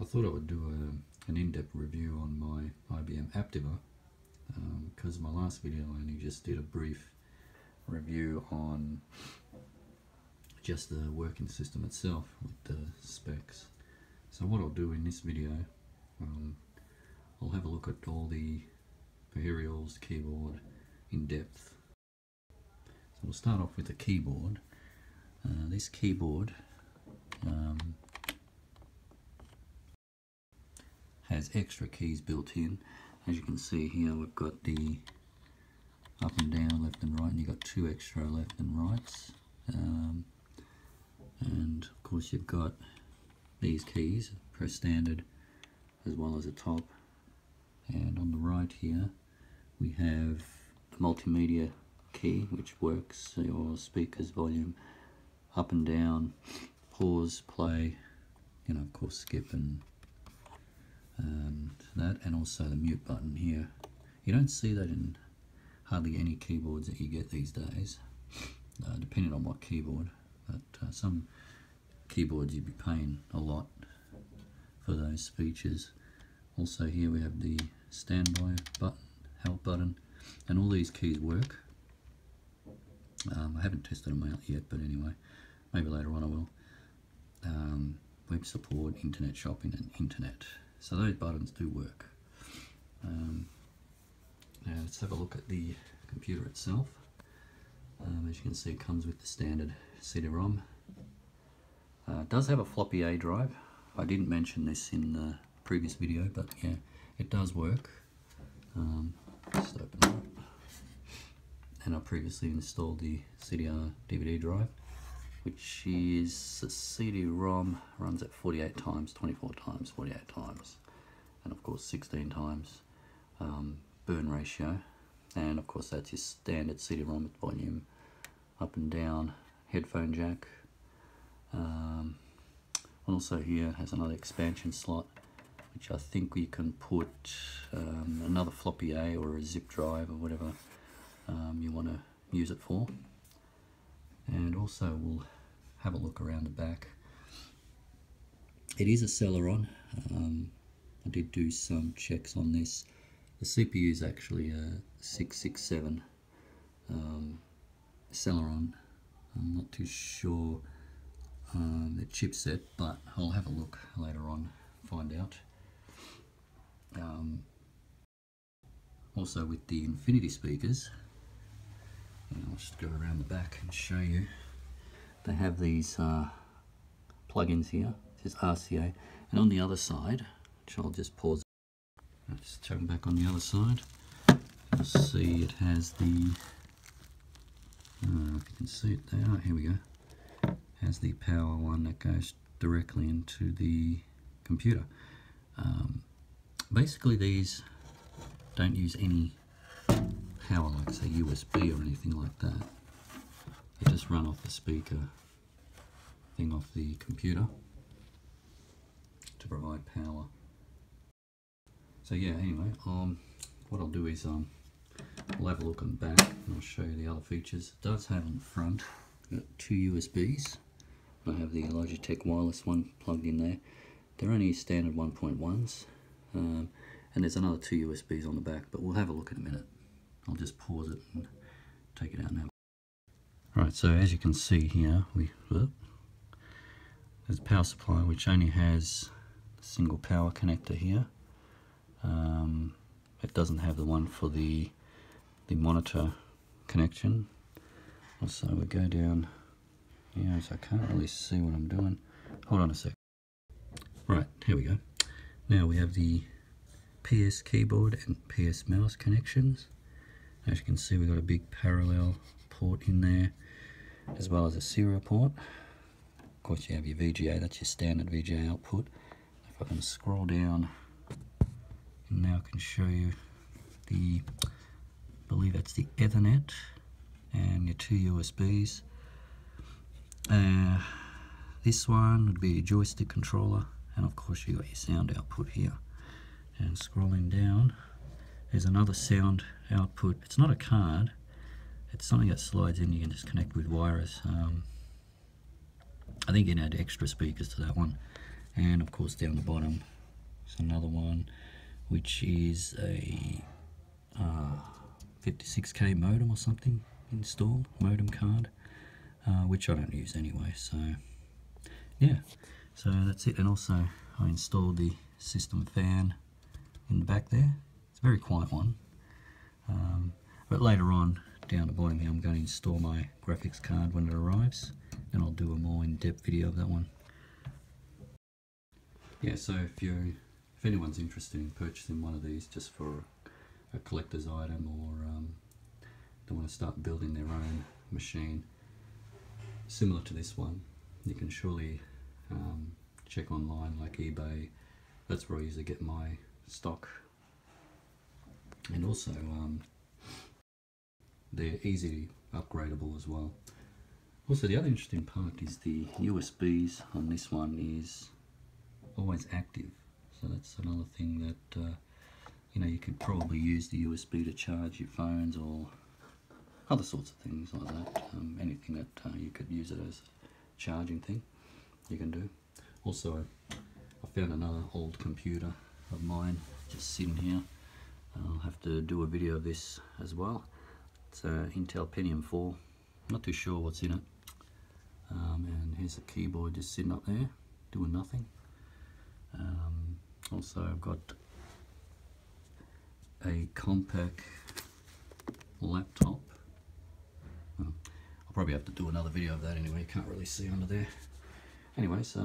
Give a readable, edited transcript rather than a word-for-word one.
I thought I would do an in-depth review on my IBM Aptiva because my last video I only just did a brief review on just the working system itself with the specs. So what I'll do in this video, I'll have a look at all the peripherals, keyboard in depth. So we'll start off with the keyboard. This keyboard has extra keys built in. As you can see here, we've got the up and down, left and right, and you've got two extra left and rights. And of course you've got these keys, press standard as well as the top. And on the right here we have the multimedia key, which works your speakers volume up and down, pause, play, of course skip and that, and also the mute button here. You don't see that in hardly any keyboards that you get these days, depending on what keyboard, but some keyboards you'd be paying a lot for those features. Also here we have the standby button, help button, and all these keys work. I haven't tested them out yet, but anyway, maybe later on I will. Web support, internet shopping, and internet. So those buttons do work. Now let's have a look at the computer itself. As you can see, it comes with the standard CD-ROM. It does have a floppy A drive. I didn't mention this in the previous video, but yeah, it does work. Just open it up. And I previously installed the CDR DVD drive, which is a CD-ROM, runs at 48 times, 24 times, 48 times, and of course 16 times burn ratio. And of course that's your standard CD-ROM with volume up and down, headphone jack. Also here it has another expansion slot, which I think we can put another floppy A or a zip drive or whatever you want to use it for. And also we'll have a look around the back. It is a Celeron. I did do some checks on this. The CPU is actually a 667 Celeron. I'm not too sure the chipset, but I'll have a look later on, find out. Also with the Infinity speakers, I'll just go around the back and show you. They have these plugins here. It says RCA, and on the other side, which I'll just pause. I'll just turn back on the other side. You'll see it has the. I don't know if you can see it there. Here we go. Has the power one that goes directly into the computer. Basically, these don't use any power, like say USB or anything like that. They just run off the speaker thing off the computer to provide power. So yeah, anyway, what I'll do is we'll have a look on the back and I'll show you the other features. It does have on the front, got two USBs. I have the Logitech wireless one plugged in there. They're only standard 1.1s, and there's another two USBs on the back, but we'll have a look in a minute. I'll just pause it and take it out now. Right, so as you can see here, there's a power supply which only has a single power connector here. It doesn't have the one for the monitor connection. Also, we go down here, so I can't really see what I'm doing. Hold on a sec. Right, here we go. Now we have the PS keyboard and PS mouse connections. As you can see, we've got a big parallel port in there, as well as a serial port. Of course, you have your VGA, that's your standard VGA output. If I can scroll down, and now I can show you the, I believe that's the Ethernet, and your two USBs. This one would be a joystick controller, and of course you got your sound output here. And scrolling down, there's another sound output. It's not a card, it's something that slides in. You can just connect with wires. I think you can add extra speakers to that one. And of course down the bottom is another one, which is a 56k modem or something installed, modem card, which I don't use anyway. So yeah, so that's it. And also I installed the system fan in the back there. It's a very quiet one, but later on down the bottom here I'm going to install my graphics card when it arrives, and I'll do a more in-depth video of that one. Yeah, so if anyone's interested in purchasing one of these just for a collector's item, or they want to start building their own machine similar to this one, you can surely check online like eBay. That's where I usually get my stock. And also they're easily upgradable as well. Also, the other interesting part is the USBs on this one is always active. So that's another thing that you know, you could probably use the USB to charge your phones or other sorts of things like that. Anything that you could use it as a charging thing, you can do. Also, I found another old computer of mine just sitting here. I'll have to do a video of this as well. It's an Intel Pentium 4. Not too sure what's in it. And here's the keyboard just sitting up there, doing nothing. Also, I've got a compact laptop. I'll probably have to do another video of that anyway. You can't really see under there. Anyways,